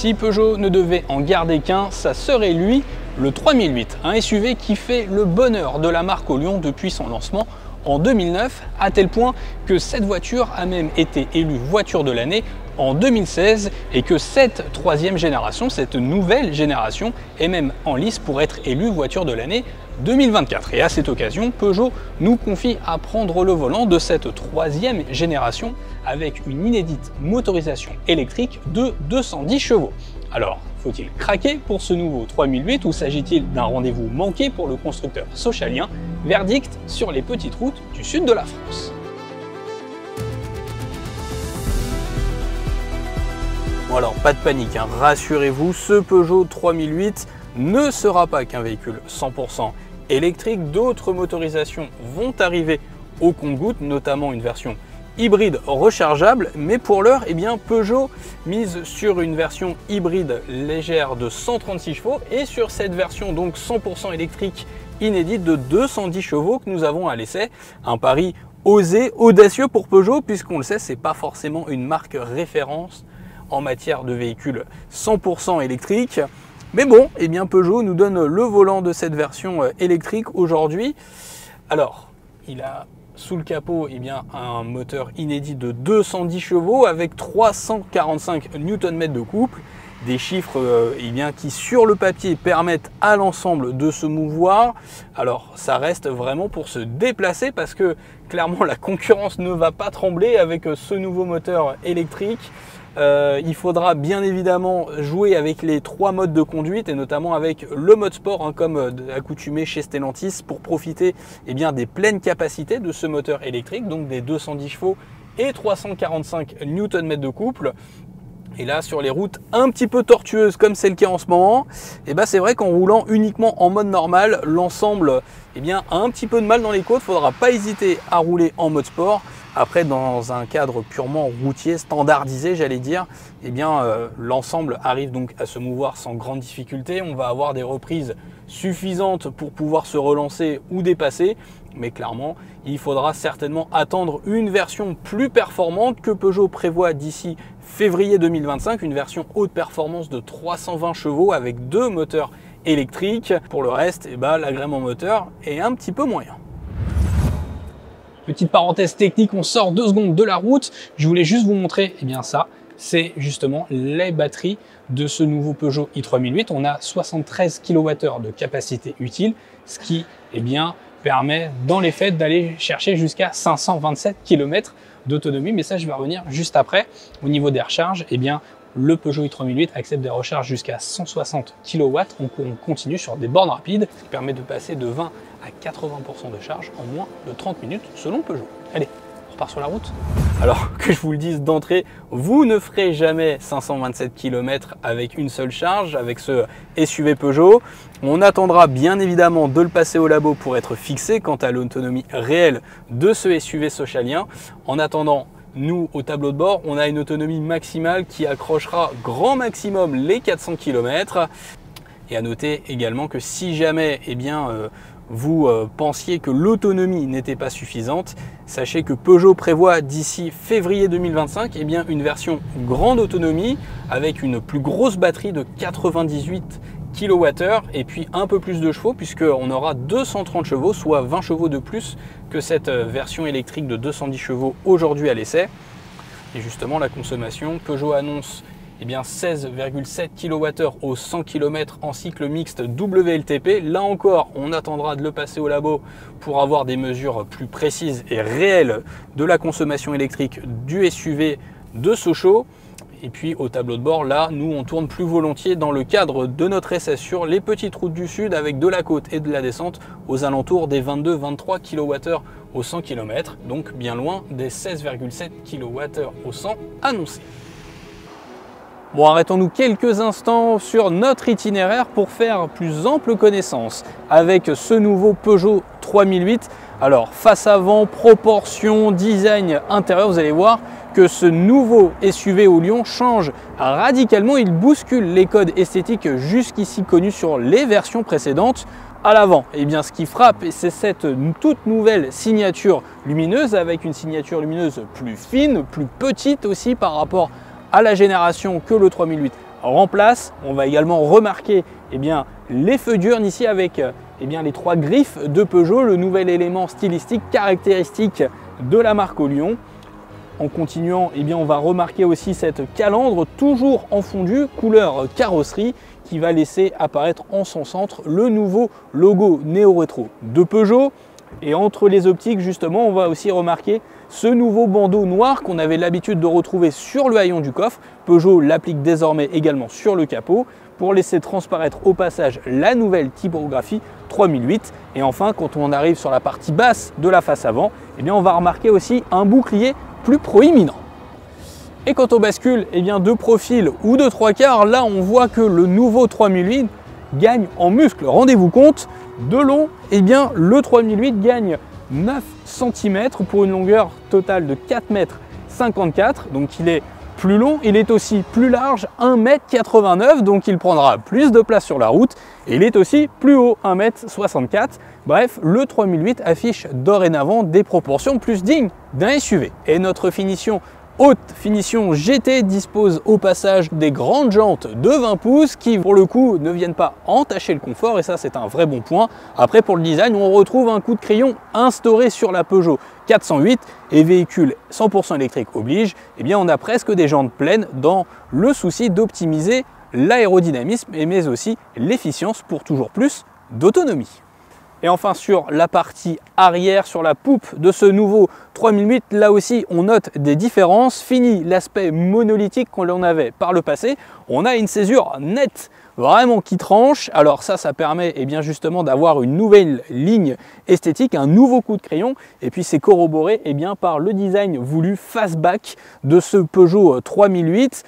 Si Peugeot ne devait en garder qu'un, ça serait lui, le 3008, un SUV qui fait le bonheur de la marque au Lyon depuis son lancement en 2009, à tel point que cette voiture a même été élue voiture de l'année en 2016 et que cette troisième génération, cette nouvelle génération, est même en lice pour être élue voiture de l'année 2024. Et à cette occasion, Peugeot nous confie à prendre le volant de cette troisième génération avec une inédite motorisation électrique de 210 chevaux. Alors, faut-il craquer pour ce nouveau 3008 ou s'agit-il d'un rendez-vous manqué pour le constructeur socialien? Verdict sur les petites routes du sud de la France. Bon alors, pas de panique, hein. Rassurez-vous, ce Peugeot 3008 ne sera pas qu'un véhicule 100% électrique. D'autres motorisations vont arriver au compte-gouttes, notamment une version hybride rechargeable, mais pour l'heure, eh bien, Peugeot mise sur une version hybride légère de 136 chevaux et sur cette version donc 100% électrique inédite de 210 chevaux que nous avons à l'essai. Un pari osé, audacieux pour Peugeot, puisqu'on le sait, c'est pas forcément une marque référence en matière de véhicules 100% électriques. Mais bon, eh bien, Peugeot nous donne le volant de cette version électrique aujourd'hui. Alors, il a sous le capot, eh bien, un moteur inédit de 210 chevaux avec 345 Nm de couple, des chiffres eh bien, qui sur le papier permettent à l'ensemble de se mouvoir. Alors ça reste vraiment pour se déplacer parce que clairement la concurrence ne va pas trembler avec ce nouveau moteur électrique. Il faudra bien évidemment jouer avec les trois modes de conduite et notamment avec le mode sport, hein, comme accoutumé chez Stellantis, pour profiter eh bien, des pleines capacités de ce moteur électrique, donc des 210 chevaux et 345 Nm de couple. Et là, sur les routes un petit peu tortueuses comme c'est le cas en ce moment, eh ben, c'est vrai qu'en roulant uniquement en mode normal, l'ensemble eh bien, a un petit peu de mal dans les côtes. Il ne faudra pas hésiter à rouler en mode sport. Après, dans un cadre purement routier, standardisé, j'allais dire, eh bien, l'ensemble arrive donc à se mouvoir sans grande difficulté. On va avoir des reprises suffisantes pour pouvoir se relancer ou dépasser. Mais clairement, il faudra certainement attendre une version plus performante que Peugeot prévoit d'ici février 2025, une version haute performance de 320 chevaux avec 2 moteurs électriques. Pour le reste, eh ben, l'agrément moteur est un petit peu moyen. Petite parenthèse technique, on sort 2 secondes de la route. Je voulais juste vous montrer, eh bien ça, c'est justement les batteries de ce nouveau Peugeot i3008. On a 73 kWh de capacité utile, ce qui eh bien, permet dans les faits d'aller chercher jusqu'à 527 km d'autonomie. Mais ça, je vais revenir juste après. Au niveau des recharges, eh bien, le Peugeot i3008 accepte des recharges jusqu'à 160 kW. On continue sur des bornes rapides, ce qui permet de passer de 20 à 80% de charge en moins de 30 minutes selon Peugeot. Allez, on repart sur la route. Alors que je vous le dise d'entrée, vous ne ferez jamais 527 km avec une seule charge, avec ce SUV Peugeot. On attendra bien évidemment de le passer au labo pour être fixé quant à l'autonomie réelle de ce SUV socialien. En attendant, nous, au tableau de bord, on a une autonomie maximale qui accrochera grand maximum les 400 km. Et à noter également que si jamais eh bien, vous pensiez que l'autonomie n'était pas suffisante, sachez que Peugeot prévoit d'ici février 2025 eh bien, une version grande autonomie avec une plus grosse batterie de 98 kWh et puis un peu plus de chevaux puisqu'on aura 230 chevaux, soit 20 chevaux de plus que cette version électrique de 210 chevaux aujourd'hui à l'essai. Et justement la consommation, Peugeot annonce eh bien 16,7 kWh au 100 km en cycle mixte WLTP. Là encore, on attendra de le passer au labo pour avoir des mesures plus précises et réelles de la consommation électrique du SUV de Sochaux. Et puis au tableau de bord, là, nous, on tourne plus volontiers dans le cadre de notre essai sur les petites routes du sud avec de la côte et de la descente aux alentours des 22-23 kWh au 100 km, donc bien loin des 16,7 kWh au 100 annoncés. Bon, arrêtons-nous quelques instants sur notre itinéraire pour faire plus ample connaissance avec ce nouveau Peugeot 3008. Alors, face avant, proportion, design intérieur, vous allez voir que ce nouveau SUV au Lyon change radicalement. Il bouscule les codes esthétiques jusqu'ici connus sur les versions précédentes. À l'avant, eh bien, ce qui frappe, c'est cette toute nouvelle signature lumineuse avec une signature lumineuse plus fine, plus petite aussi par rapport à la génération que le 3008 remplace. On va également remarquer les feux d'urne ici avec les 3 griffes de Peugeot, le nouvel élément stylistique caractéristique de la marque au Lyon. En continuant, on va remarquer aussi cette calandre toujours en fondu, couleur carrosserie, qui va laisser apparaître en son centre le nouveau logo néo-rétro de Peugeot. Et entre les optiques, justement, on va aussi remarquer ce nouveau bandeau noir qu'on avait l'habitude de retrouver sur le haillon du coffre. Peugeot l'applique désormais également sur le capot pour laisser transparaître au passage la nouvelle typographie 3008. Et enfin, quand on arrive sur la partie basse de la face avant, on va remarquer aussi un bouclier plus proéminent. Et quand on bascule de profil ou de 3/4, là on voit que le nouveau 3008 gagne en muscle. Rendez-vous compte, de long, le 3008 gagne 9 cm pour une longueur totale de 4,54 m. Donc il est plus long, il est aussi plus large, 1,89 m, donc il prendra plus de place sur la route. Et il est aussi plus haut, 1,64 m. Bref, le 3008 affiche dorénavant des proportions plus dignes d'un SUV. Et notre finition haute finition GT dispose au passage des grandes jantes de 20 pouces qui pour le coup ne viennent pas entacher le confort, et ça c'est un vrai bon point. Après pour le design, on retrouve un coup de crayon instauré sur la Peugeot 408, et véhicule 100% électrique oblige, on a presque des jantes pleines dans le souci d'optimiser l'aérodynamisme mais aussi l'efficience pour toujours plus d'autonomie. Et enfin sur la partie arrière, sur la poupe de ce nouveau 3008, là aussi on note des différences. Fini l'aspect monolithique qu'on avait par le passé, on a une césure nette, vraiment qui tranche. Alors ça permet justement d'avoir une nouvelle ligne esthétique, un nouveau coup de crayon, et puis c'est corroboré par le design voulu fastback de ce Peugeot 3008.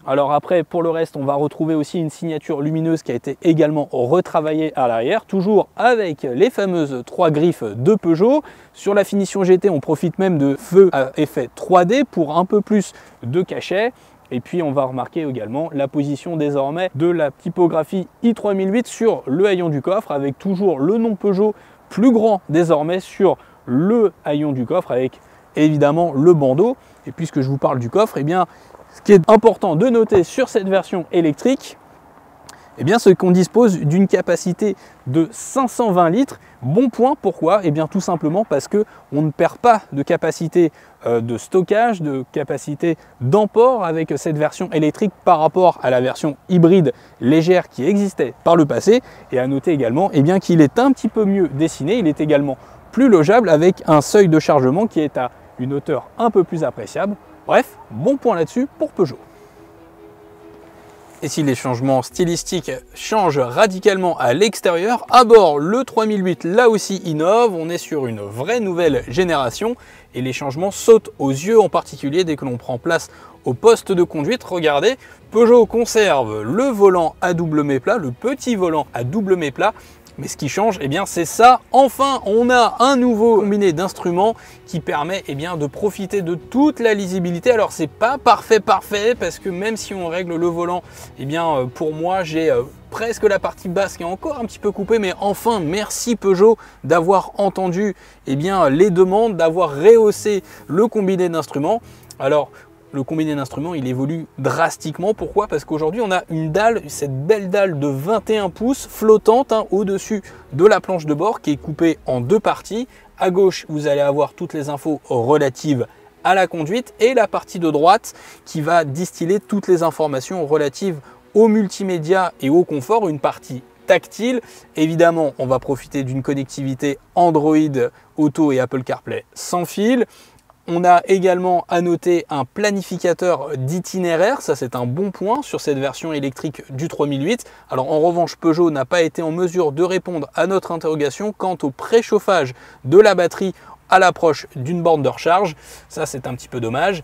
Alors après, pour le reste, on va retrouver aussi une signature lumineuse qui a été également retravaillée à l'arrière, toujours avec les fameuses 3 griffes de Peugeot. Sur la finition GT, on profite même de feux à effet 3D pour un peu plus de cachet. Et puis on va remarquer également la position désormais de la typographie i3008 sur le haillon du coffre, avec toujours le nom Peugeot plus grand désormais sur le haillon du coffre, avec évidemment le bandeau. Et puisque je vous parle du coffre, ce qui est important de noter sur cette version électrique, c'est qu'on dispose d'une capacité de 520 litres. Bon point, pourquoi? Tout simplement parce qu'on ne perd pas de capacité de stockage, de capacité d'emport avec cette version électrique par rapport à la version hybride légère qui existait par le passé. Et à noter également qu'il est un petit peu mieux dessiné, il est également plus logeable avec un seuil de chargement qui est à une hauteur un peu plus appréciable. Bref, bon point là-dessus pour Peugeot. Et si les changements stylistiques changent radicalement à l'extérieur, à bord, le 3008 là aussi innove, on est sur une vraie nouvelle génération et les changements sautent aux yeux, en particulier dès que l'on prend place au poste de conduite. Regardez, Peugeot conserve le volant à double méplat, le petit volant à double méplat. Mais ce qui change, c'est ça. Enfin, on a un nouveau combiné d'instruments qui permet de profiter de toute la lisibilité. Alors, c'est pas parfait, parce que même si on règle le volant, pour moi, j'ai presque la partie basse qui est encore un petit peu coupée. Mais enfin, merci Peugeot d'avoir entendu les demandes, d'avoir rehaussé le combiné d'instruments. Alors, le combiné d'instruments, il évolue drastiquement. Pourquoi? Parce qu'aujourd'hui, on a une dalle, cette belle dalle de 21 pouces flottante au-dessus de la planche de bord qui est coupée en 2 parties. À gauche, vous allez avoir toutes les infos relatives à la conduite et la partie de droite qui va distiller toutes les informations relatives au multimédia et au confort, une partie tactile. Évidemment, on va profiter d'une connectivité Android Auto et Apple CarPlay sans fil. On a également à noter un planificateur d'itinéraire, ça c'est un bon point sur cette version électrique du 3008. Alors en revanche, Peugeot n'a pas été en mesure de répondre à notre interrogation quant au préchauffage de la batterie à l'approche d'une borne de recharge. Ça c'est un petit peu dommage.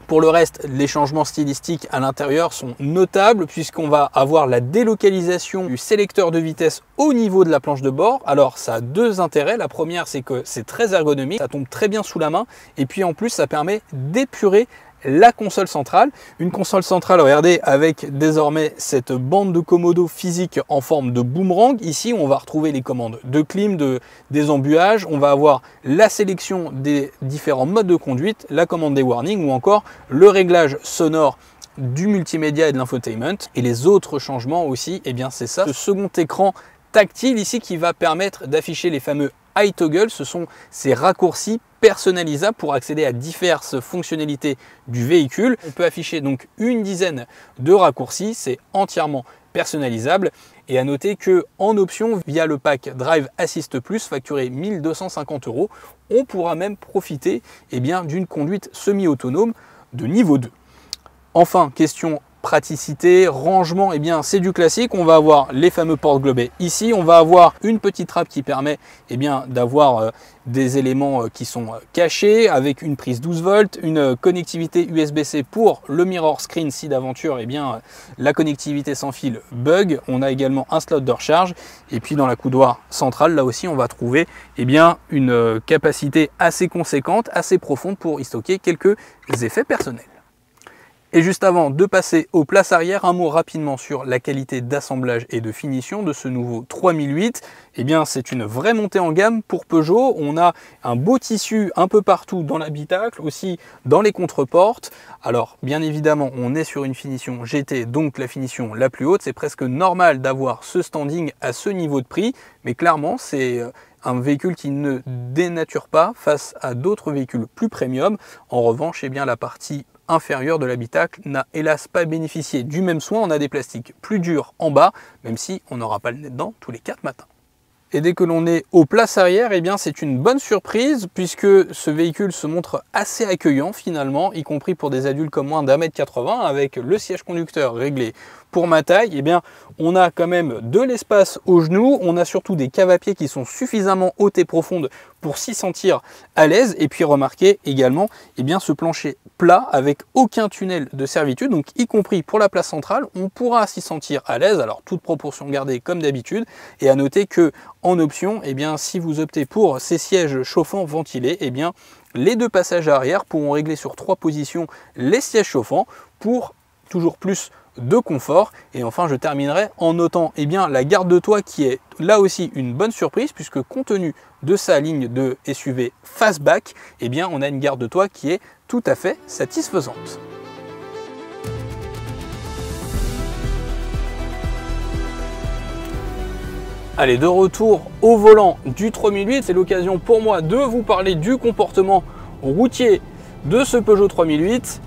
Pour le reste, les changements stylistiques à l'intérieur sont notables puisqu'on va avoir la délocalisation du sélecteur de vitesse au niveau de la planche de bord. Alors ça a 2 intérêts. La première, c'est que c'est très ergonomique, ça tombe très bien sous la main et puis en plus ça permet d'épurer la console centrale. Une console centrale, regardez, avec désormais cette bande de commodo physique en forme de boomerang. Ici, on va retrouver les commandes de clim, des embuages. On va avoir la sélection des différents modes de conduite, la commande des warnings ou encore le réglage sonore du multimédia et de l'infotainment. Et les autres changements aussi, eh bien c'est ça, ce second écran tactile ici qui va permettre d'afficher les fameux iToggle. Ce sont ces raccourcis personnalisables pour accéder à diverses fonctionnalités du véhicule. On peut afficher donc une dizaine de raccourcis, c'est entièrement personnalisable. Et à noter que en option, via le pack Drive Assist Plus facturé 1 250 €, on pourra même profiter d'une conduite semi-autonome de niveau 2. Enfin, question praticité, rangement, c'est du classique. On va avoir les fameux porte-globets ici. On va avoir une petite trappe qui permet d'avoir des éléments qui sont cachés avec une prise 12 volts, une connectivité USB-C pour le mirror screen si d'aventure la connectivité sans fil bug. On a également un slot de recharge et puis dans la coudoir centrale, là aussi on va trouver une capacité assez conséquente, assez profonde pour y stocker quelques effets personnels. Et juste avant de passer aux places arrière, un mot rapidement sur la qualité d'assemblage et de finition de ce nouveau 3008. C'est une vraie montée en gamme pour Peugeot. On a un beau tissu un peu partout dans l'habitacle, aussi dans les contreportes. Alors bien évidemment, on est sur une finition GT, donc la finition la plus haute. C'est presque normal d'avoir ce standing à ce niveau de prix, mais clairement c'est un véhicule qui ne dénature pas face à d'autres véhicules plus premium. En revanche, la partie inférieure de l'habitacle n'a hélas pas bénéficié du même soin. On a des plastiques plus durs en bas, même si on n'aura pas le nez dedans tous les 4 matins. Et dès que l'on est aux places arrière, c'est une bonne surprise puisque ce véhicule se montre assez accueillant finalement, y compris pour des adultes comme moi d'1,80 m, avec le siège conducteur réglé pour ma taille. On a quand même de l'espace aux genoux, on a surtout des caves à pied qui sont suffisamment hautes et profondes pour s'y sentir à l'aise. Et puis remarquez également ce plancher plat avec aucun tunnel de servitude, donc y compris pour la place centrale, on pourra s'y sentir à l'aise. Alors toute proportion gardée comme d'habitude, et à noter que en option, si vous optez pour ces sièges chauffants ventilés, les 2 passages arrière pourront régler sur 3 positions les sièges chauffants pour toujours plus de confort. Et enfin, je terminerai en notant la garde de toit qui est là aussi une bonne surprise, puisque compte tenu de sa ligne de SUV fastback, on a une garde de toit qui est tout à fait satisfaisante. Allez, de retour au volant du 3008, c'est l'occasion pour moi de vous parler du comportement routier de ce Peugeot 3008.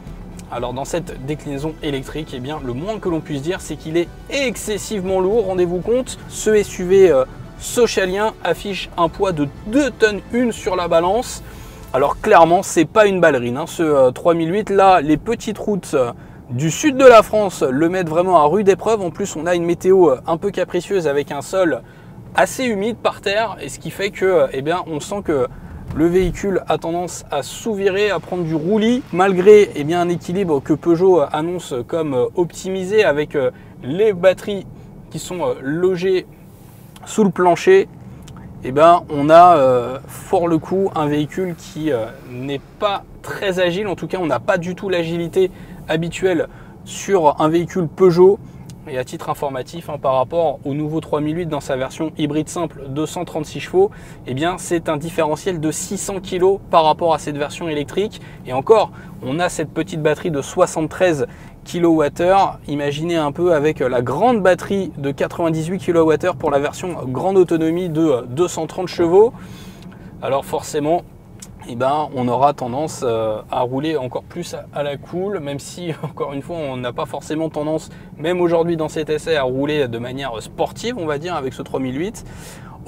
Alors dans cette déclinaison électrique, le moins que l'on puisse dire, c'est qu'il est excessivement lourd. Rendez-vous compte, ce SUV socialien affiche un poids de 2 tonnes 1 sur la balance. Alors clairement, c'est pas une ballerine, ce 3008. Là, les petites routes du sud de la France le mettent vraiment à rude épreuve. En plus, on a une météo un peu capricieuse avec un sol assez humide par terre, et ce qui fait que on sent que le véhicule a tendance à sous-virer, à prendre du roulis, malgré un équilibre que Peugeot annonce comme optimisé avec les batteries qui sont logées sous le plancher. On a fort le coup un véhicule qui n'est pas très agile. En tout cas, on n'a pas du tout l'agilité habituelle sur un véhicule Peugeot. Et à titre informatif, par rapport au nouveau 3008 dans sa version hybride simple de 136 chevaux, c'est un différentiel de 600 kg par rapport à cette version électrique. Et encore, on a cette petite batterie de 73 kWh. Imaginez un peu avec la grande batterie de 98 kWh pour la version grande autonomie de 230 chevaux. Alors forcément, on aura tendance à rouler encore plus à la cool, même si, encore une fois, on n'a pas forcément tendance, même aujourd'hui dans cet essai, à rouler de manière sportive, on va dire, avec ce 3008.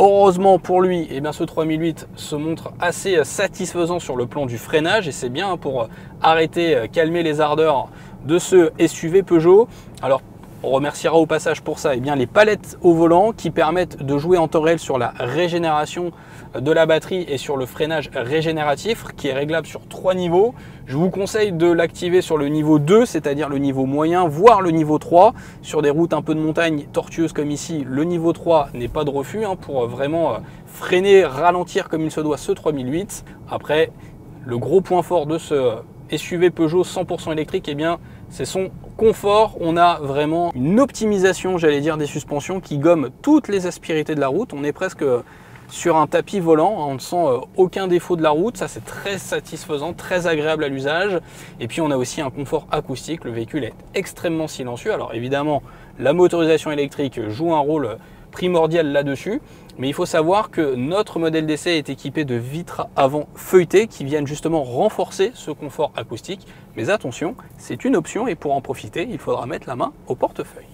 Heureusement pour lui, ce 3008 se montre assez satisfaisant sur le plan du freinage, et c'est bien pour arrêter, calmer les ardeurs de ce SUV Peugeot. Alors, on remerciera au passage pour ça les palettes au volant qui permettent de jouer en temps réel sur la régénération de la batterie et sur le freinage régénératif qui est réglable sur 3 niveaux. Je vous conseille de l'activer sur le niveau 2, c'est-à-dire le niveau moyen, voire le niveau 3. Sur des routes un peu de montagne tortueuses comme ici, le niveau 3 n'est pas de refus pour vraiment freiner, ralentir comme il se doit ce 3008. Après, le gros point fort de ce SUV Peugeot 100% électrique, c'est son confort. On a vraiment une optimisation, j'allais dire, des suspensions qui gomme toutes les aspérités de la route. On est presque sur un tapis volant, on ne sent aucun défaut de la route, ça c'est très satisfaisant, très agréable à l'usage. Et puis on a aussi un confort acoustique, le véhicule est extrêmement silencieux. Alors évidemment, la motorisation électrique joue un rôle primordial là-dessus, mais il faut savoir que notre modèle d'essai est équipé de vitres avant feuilletées qui viennent justement renforcer ce confort acoustique. Mais attention, c'est une option et pour en profiter, il faudra mettre la main au portefeuille.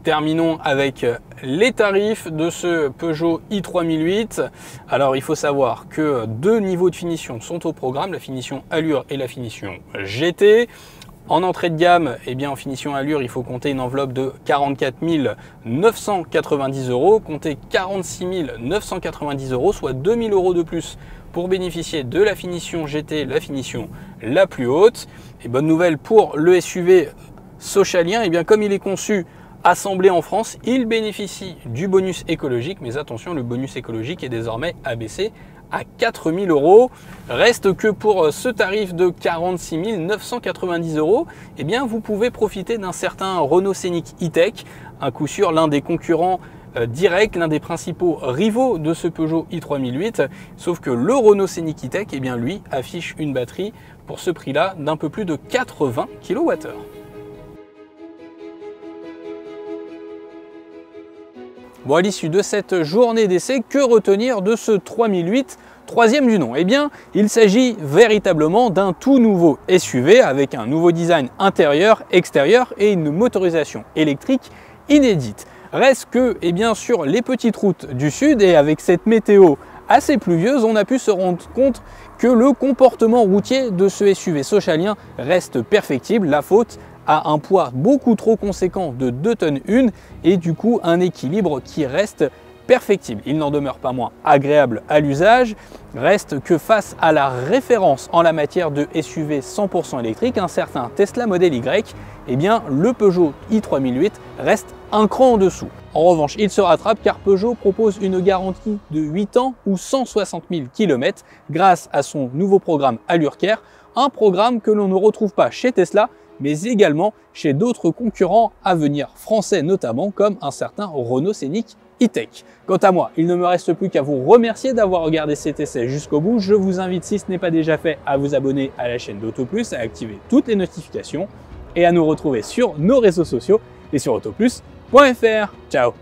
Terminons avec les tarifs de ce Peugeot i3008. Alors il faut savoir que deux niveaux de finition sont au programme, la finition Allure et la finition GT. En entrée de gamme, eh bien, en finition Allure, il faut compter une enveloppe de 44 990 €, compter 46 990 €, soit 2 000 € de plus pour bénéficier de la finition GT, la finition la plus haute. Et bonne nouvelle pour le SUV Socialien, eh bien, comme il est conçu assemblé en France, il bénéficie du bonus écologique, mais attention, le bonus écologique est désormais abaissé à 4 000 €. Reste que pour ce tarif de 46 990 €, eh bien, vous pouvez profiter d'un certain Renault Scénic E-Tech, à coup sûr l'un des concurrents directs, l'un des principaux rivaux de ce Peugeot i3008, sauf que le Renault Scénic E-Tech, eh bien, lui, affiche une batterie pour ce prix-là d'un peu plus de 80 kWh. Bon, à l'issue de cette journée d'essai, que retenir de ce 3008 troisième du nom? Eh bien, il s'agit véritablement d'un tout nouveau SUV avec un nouveau design intérieur, extérieur et une motorisation électrique inédite. Reste que, eh bien, sur les petites routes du sud et avec cette météo assez pluvieuse, on a pu se rendre compte que le comportement routier de ce SUV Socialien reste perfectible, la faute à un poids beaucoup trop conséquent de 2 tonnes 1 et du coup un équilibre qui reste perfectible. Il n'en demeure pas moins agréable à l'usage, reste que face à la référence en la matière de SUV 100% électrique, un certain Tesla Model Y, eh bien le Peugeot i3008 reste un cran en dessous. En revanche, il se rattrape car Peugeot propose une garantie de 8 ans ou 160 000 km grâce à son nouveau programme Allure Care, un programme que l'on ne retrouve pas chez Tesla, mais également chez d'autres concurrents à venir, français notamment, comme un certain Renault Scénic E-Tech. Quant à moi, il ne me reste plus qu'à vous remercier d'avoir regardé cet essai jusqu'au bout. Je vous invite, si ce n'est pas déjà fait, à vous abonner à la chaîne d'AutoPlus, à activer toutes les notifications et à nous retrouver sur nos réseaux sociaux et sur autoplus.fr. Ciao!